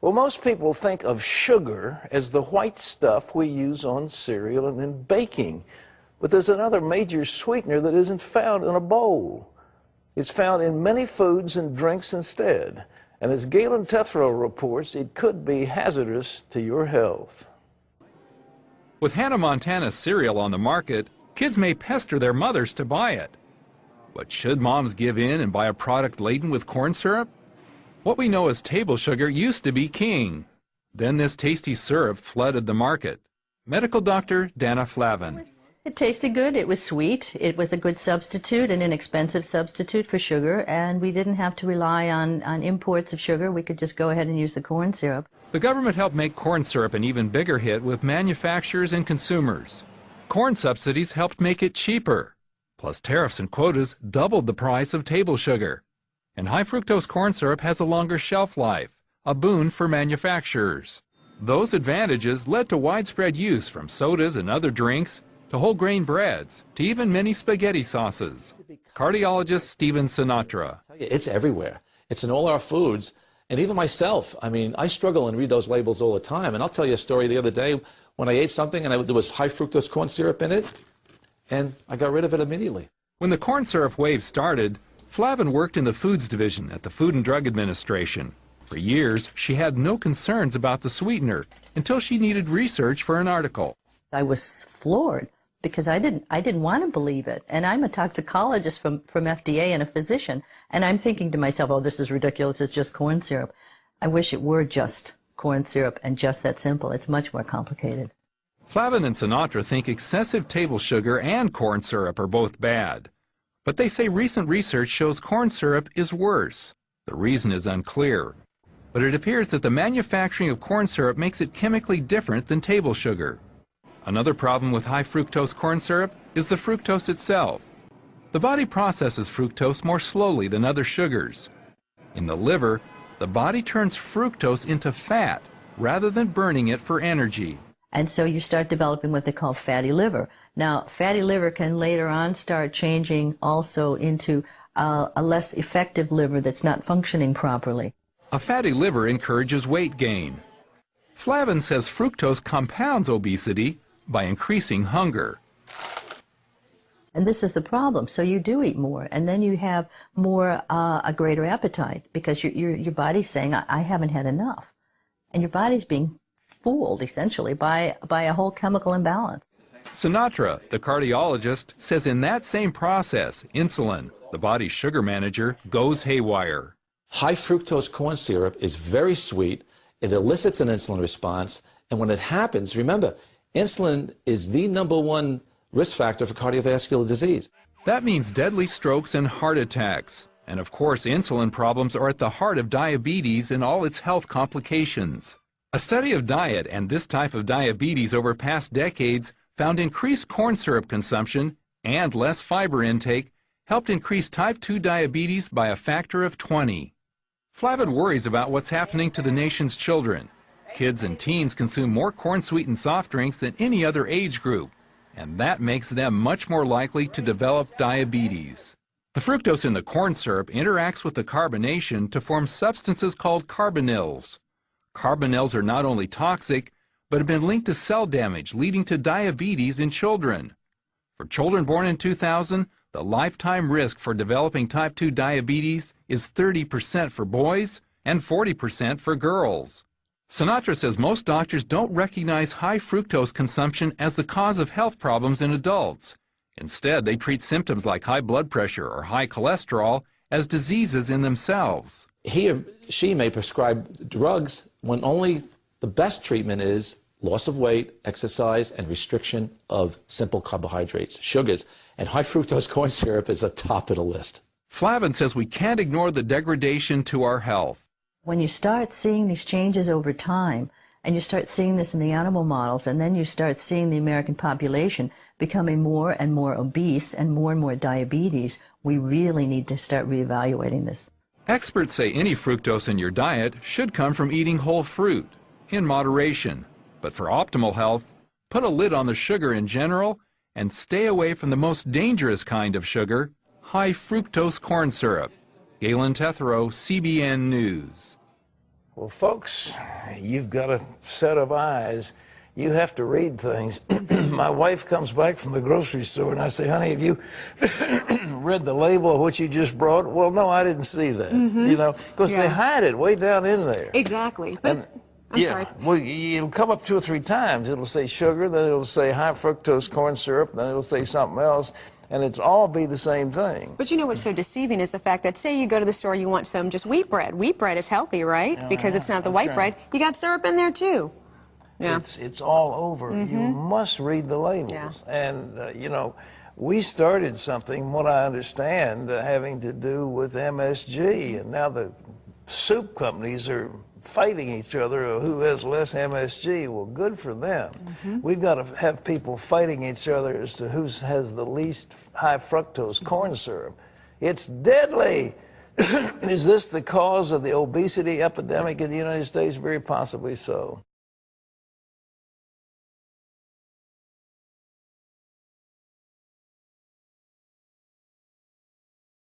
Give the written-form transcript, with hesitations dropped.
Well, most people think of sugar as the white stuff we use on cereal and in baking. But there's another major sweetener that isn't found in a bowl. It's found in many foods and drinks instead. And as Galen Tethrow reports, it could be hazardous to your health. With Hannah Montana cereal on the market, kids may pester their mothers to buy it. But should moms give in and buy a product laden with corn syrup? What we know as table sugar used to be king. Then this tasty syrup flooded the market. Medical doctor Dana Flavin. It tasted good, it was sweet, it was a good substitute, an inexpensive substitute for sugar, and we didn't have to rely on imports of sugar. We could just go ahead and use the corn syrup. The government helped make corn syrup an even bigger hit with manufacturers and consumers. Corn subsidies helped make it cheaper. Plus tariffs and quotas doubled the price of table sugar. And high fructose corn syrup has a longer shelf life, a boon for manufacturers. Those advantages led to widespread use from sodas and other drinks to whole grain breads, to even many spaghetti sauces. Cardiologist Stephen Sinatra. It's everywhere. It's in all our foods. And even myself, I mean, I struggle and read those labels all the time. And I'll tell you a story the other day when I ate something and there was high fructose corn syrup in it, and I got rid of it immediately. When the corn syrup wave started, Flavin worked in the foods division at the Food and Drug Administration. For years, she had no concerns about the sweetener until she needed research for an article. I was floored, because I didn't want to believe it. And I'm a toxicologist from FDA and a physician, and I'm thinking to myself, oh, this is ridiculous, it's just corn syrup. I wish it were just corn syrup and just that simple. It's much more complicated. Flavin and Sinatra think excessive table sugar and corn syrup are both bad. But they say recent research shows corn syrup is worse. The reason is unclear. But it appears that the manufacturing of corn syrup makes it chemically different than table sugar. Another problem with high fructose corn syrup is the fructose itself. The body processes fructose more slowly than other sugars. In the liver, the body turns fructose into fat rather than burning it for energy. And so you start developing what they call fatty liver. Now, fatty liver can later on start changing also into a less effective liver that's not functioning properly. A fatty liver encourages weight gain. Flavin says fructose compounds obesity by increasing hunger. And this is the problem. So you do eat more, and then you have more, a greater appetite, because your body's saying, I haven't had enough. And your body's being fooled, essentially, by a whole chemical imbalance. Sinatra, the cardiologist, says in that same process, insulin, the body's sugar manager, goes haywire. High fructose corn syrup is very sweet. It elicits an insulin response. And when it happens, remember, insulin is the #1 risk factor for cardiovascular disease. That means deadly strokes and heart attacks. And of course, insulin problems are at the heart of diabetes and all its health complications. A study of diet and this type of diabetes over past decades found increased corn syrup consumption and less fiber intake helped increase type 2 diabetes by a factor of 20. Flavin worries about what's happening to the nation's children. Kids and teens consume more corn-sweetened soft drinks than any other age group, and that makes them much more likely to develop diabetes. The fructose in the corn syrup interacts with the carbonation to form substances called carbonyls. Carbonyls are not only toxic, but have been linked to cell damage, leading to diabetes in children. For children born in 2000, the lifetime risk for developing type 2 diabetes is 30% for boys and 40% for girls. Sinatra says most doctors don't recognize high fructose consumption as the cause of health problems in adults. Instead, they treat symptoms like high blood pressure or high cholesterol as diseases in themselves. He or she may prescribe drugs when only the best treatment is loss of weight, exercise, and restriction of simple carbohydrates, sugars. And high fructose corn syrup is at the top of the list. Flavin says we can't ignore the degradation to our health. When you start seeing these changes over time, and you start seeing this in the animal models, and then you start seeing the American population becoming more and more obese and more diabetes, we really need to start reevaluating this. Experts say any fructose in your diet should come from eating whole fruit, in moderation. But for optimal health, put a lid on the sugar in general and stay away from the most dangerous kind of sugar, high fructose corn syrup. Galen Tethrow, CBN News. Well, folks, you've got a set of eyes. You have to read things. My wife comes back from the grocery store and I say, honey, have you read the label of what you just brought? Well, no, I didn't see that. You know, because they hide it way down in there. Exactly. But I'm sorry. Well, it'll come up 2 or 3 times. It'll say sugar, then it'll say high fructose corn syrup, then it'll say something else, and it's all be the same thing. But you know what's so deceiving is the fact that, say you go to the store, you want some just wheat bread. Wheat bread is healthy, right? Because it's not the white bread. You got syrup in there too. Yeah. It's all over. You must read the labels. Yeah. And, you know, we started something, what I understand, having to do with MSG, and now the soup companies are fighting each other who has less MSG. Well, good for them. We've got to have people fighting each other as to who has the least high fructose corn syrup. It's deadly. Is this the cause of the obesity epidemic in the United States? Very possibly so.